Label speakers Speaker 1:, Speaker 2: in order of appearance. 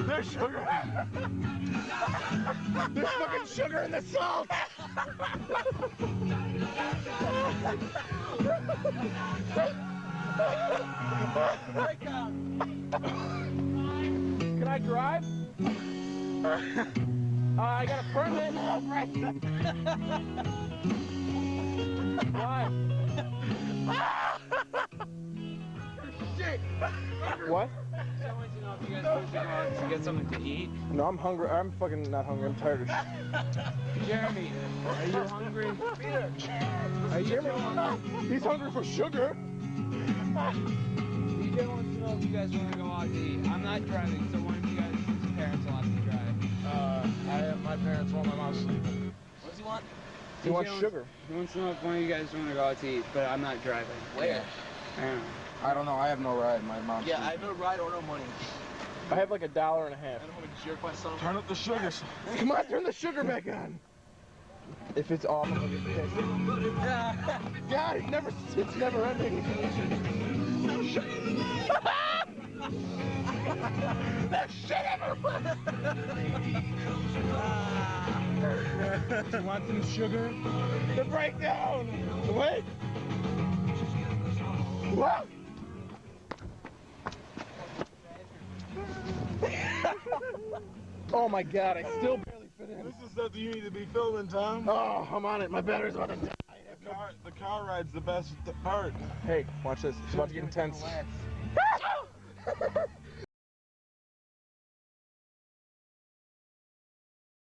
Speaker 1: There's sugar. There's fucking sugar in the salt. Can I drive? I got a permit. Why? Shit. What?
Speaker 2: I wanted to know if you guys wanted to go out to get something to eat.
Speaker 1: No, I'm hungry. I'm fucking not hungry. I'm tired of shit.
Speaker 2: Jeremy, are you hungry?
Speaker 1: Peter.
Speaker 2: Are you hungry?
Speaker 1: He's hungry for sugar.
Speaker 2: DJ wants to know if you guys want to go out to eat. I'm not driving, so one of you guys' parents will have to drive.
Speaker 1: My parents want my mom's sleeping.
Speaker 2: What does he want?
Speaker 1: He wants sugar.
Speaker 2: He wants to know if one of you guys want to go out to eat, but I'm not driving.
Speaker 3: Where?
Speaker 2: I don't know.
Speaker 1: I don't know. I have no ride. My mom's
Speaker 3: Yeah, I have no ride or no money.
Speaker 1: I have like $1.50.
Speaker 3: I don't want to jerk myself.
Speaker 1: Turn up the sugar. Come on, turn the sugar back on. If it's off, I'm gonna get pissed. God, it's never ending. That shit everywhere. You want some sugar? The breakdown. Wait. What? Oh my God, I still barely fit in.
Speaker 4: This is something you need to be filming, Tom.
Speaker 1: Oh, I'm on it. My battery's about to die.
Speaker 4: The car ride's the best part.
Speaker 1: Hey, watch this. It's about to get intense.